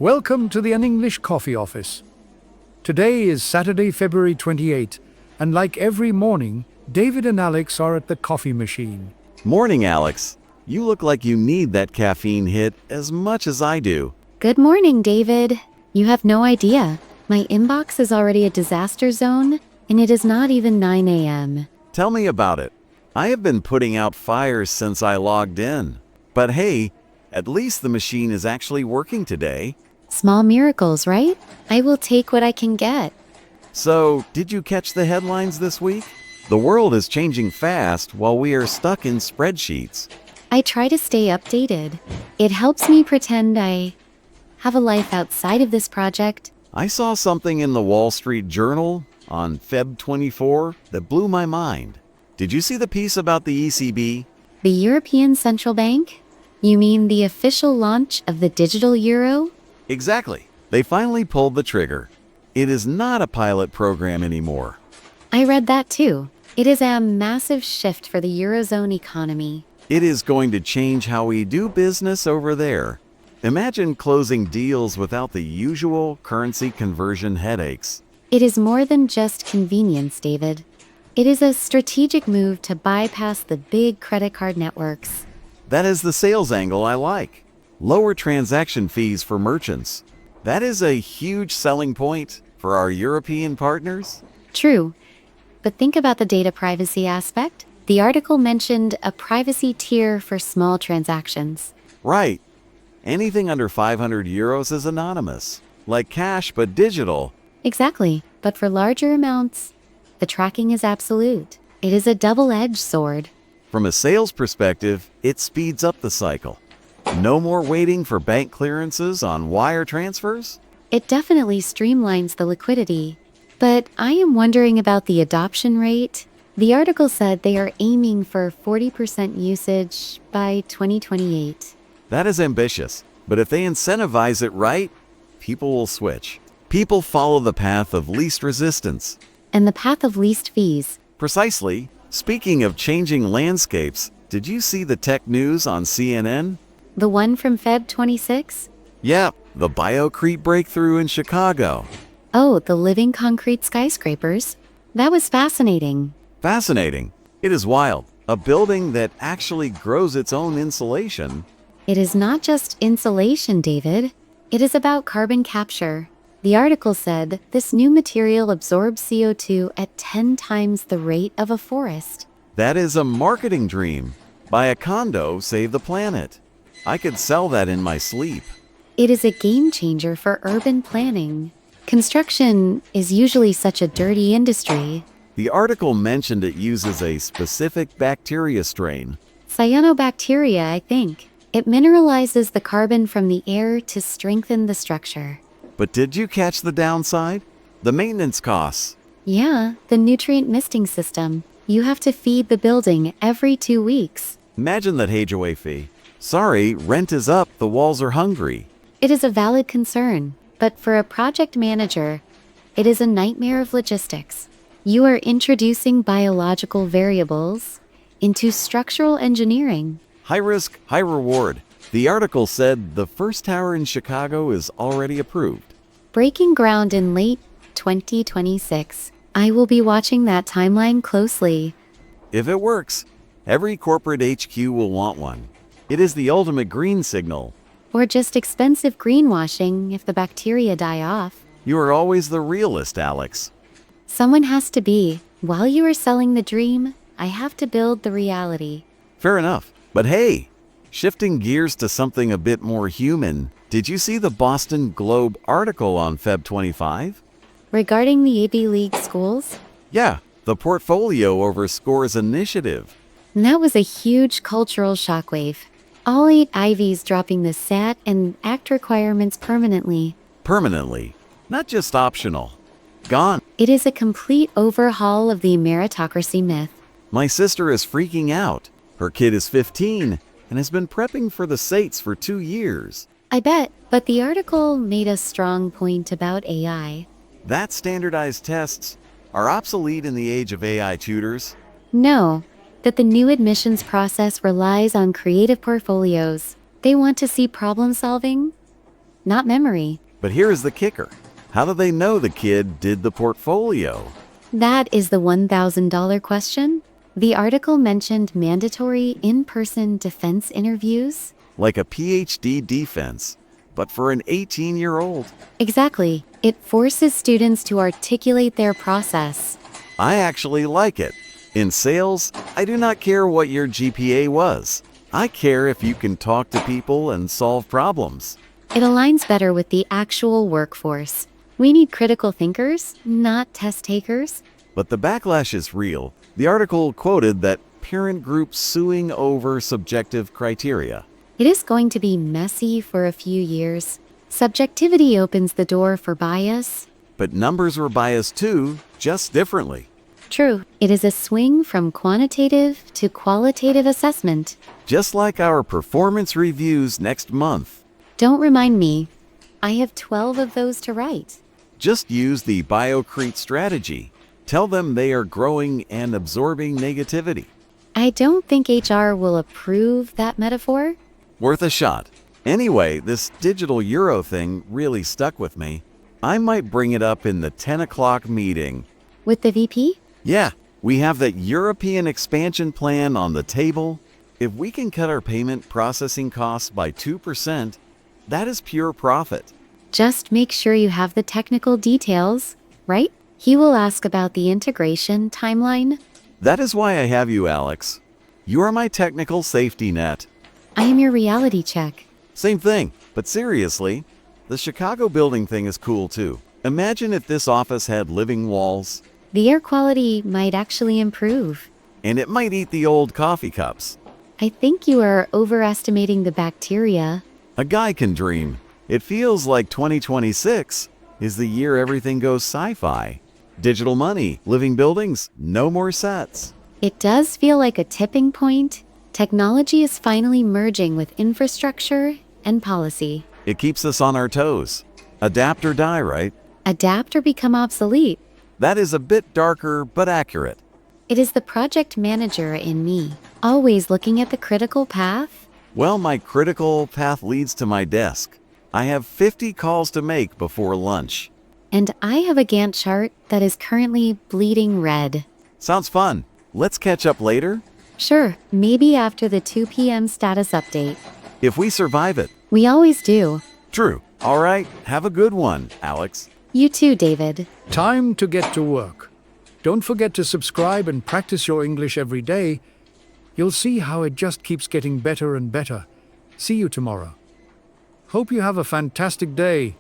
Welcome to the English Coffee Office. Today is Saturday, February 28, and like every morning, David and Alex are at the coffee machine. Morning, Alex. You look like you need that caffeine hit as much as I do. Good morning, David. You have no idea. My inbox is already a disaster zone, and it is not even 9 a.m. Tell me about it. I have been putting out fires since I logged in. But hey, at least the machine is actually working today. Small miracles, right? I will take what I can get. So, did you catch the headlines this week? The world is changing fast while we are stuck in spreadsheets. I try to stay updated. It helps me pretend I have a life outside of this project. I saw something in the Wall Street Journal on Feb 24 that blew my mind. Did you see the piece about the ECB? The European Central Bank? You mean the official launch of the digital euro? Exactly. They finally pulled the trigger. It is not a pilot program anymore. I read that too. It is a massive shift for the Eurozone economy. It is going to change how we do business over there. Imagine closing deals without the usual currency conversion headaches. It is more than just convenience, David. It is a strategic move to bypass the big credit card networks. That is the sales angle I like. Lower transaction fees for merchants. That is a huge selling point for our European partners. True, but think about the data privacy aspect. The article mentioned a privacy tier for small transactions. Right. Anything under 500 euros is anonymous, like cash but digital. Exactly, but for larger amounts, the tracking is absolute. It is a double-edged sword. From a sales perspective, it speeds up the cycle. No more waiting for bank clearances on wire transfers? It definitely streamlines the liquidity. But I am wondering about the adoption rate. The article said they are aiming for 40% usage by 2028. That is ambitious, but if they incentivize it right, people will switch. People follow the path of least resistance. And the path of least fees. Precisely. Speaking of changing landscapes, did you see the tech news on CNN? The one from Feb 26? Yeah, the biocrete breakthrough in Chicago. Oh, the living concrete skyscrapers? That was fascinating. Fascinating. It is wild. A building that actually grows its own insulation. It is not just insulation, David. It is about carbon capture. The article said this new material absorbs CO2 at 10 times the rate of a forest. That is a marketing dream. Buy a condo, save the planet. I could sell that in my sleep. It is a game changer for urban planning. Construction is usually such a dirty industry. The article mentioned it uses a specific bacteria strain. Cyanobacteria, I think. It mineralizes the carbon from the air to strengthen the structure. But did you catch the downside? The maintenance costs. Yeah, the nutrient misting system. You have to feed the building every 2 weeks. Imagine that HOA fee. Sorry, rent is up, the walls are hungry. It is a valid concern, but for a project manager, it is a nightmare of logistics. You are introducing biological variables into structural engineering. High risk, high reward. The article said the first tower in Chicago is already approved. Breaking ground in late 2026. I will be watching that timeline closely. If it works, every corporate HQ will want one. It is the ultimate green signal. Or just expensive greenwashing if the bacteria die off. You are always the realist, Alex. Someone has to be. While you are selling the dream, I have to build the reality. Fair enough. But hey, shifting gears to something a bit more human, did you see the Boston Globe article on Feb 25? Regarding the Ivy League schools? Yeah, the Portfolio over Scores initiative. That was a huge cultural shockwave. All 8 Ivies dropping the SAT and ACT requirements permanently. Permanently, not just optional. Gone. It is a complete overhaul of the meritocracy myth. My sister is freaking out. Her kid is 15 and has been prepping for the SATs for 2 years. I bet, but the article made a strong point about AI. That standardized tests are obsolete in the age of AI tutors. No, that the new admissions process relies on creative portfolios. They want to see problem solving, not memory. But here is the kicker. How do they know the kid did the portfolio? That is the $1,000 question. The article mentioned mandatory in-person defense interviews. Like a PhD defense, but for an 18-year-old. Exactly. It forces students to articulate their process. I actually like it. In sales, I do not care what your GPA was. I care if you can talk to people and solve problems. It aligns better with the actual workforce. We need critical thinkers, not test takers. But the backlash is real. The article quoted that parent groups suing over subjective criteria. It is going to be messy for a few years. Subjectivity opens the door for bias. But numbers were biased too, just differently. True, it is a swing from quantitative to qualitative assessment. Just like our performance reviews next month. Don't remind me. I have 12 of those to write. Just use the Biocrete strategy. Tell them they are growing and absorbing negativity. I don't think HR will approve that metaphor. Worth a shot. Anyway, this digital euro thing really stuck with me. I might bring it up in the 10 o'clock meeting. With the VP? Yeah, we have that European expansion plan on the table. If we can cut our payment processing costs by 2%, that is pure profit. Just make sure you have the technical details, right? He will ask about the integration timeline. That is why I have you, Alex. You are my technical safety net. I am your reality check. Same thing, but seriously, the Chicago building thing is cool too. Imagine if this office had living walls. The air quality might actually improve. And it might eat the old coffee cups. I think you are overestimating the bacteria. A guy can dream. It feels like 2026 is the year everything goes sci-fi. Digital money, living buildings, no more sets. It does feel like a tipping point. Technology is finally merging with infrastructure and policy. It keeps us on our toes. Adapt or die, right? Adapt or become obsolete. That is a bit darker but accurate. It is the project manager in me, always looking at the critical path. Well, my critical path leads to my desk. I have 50 calls to make before lunch. And I have a Gantt chart that is currently bleeding red. Sounds fun. Let's catch up later? Sure, maybe after the 2 p.m. status update. If we survive it. We always do. True. All right, have a good one, Alex. You too, David. Time to get to work. Don't forget to subscribe and practice your English every day. You'll see how it just keeps getting better and better. See you tomorrow. Hope you have a fantastic day.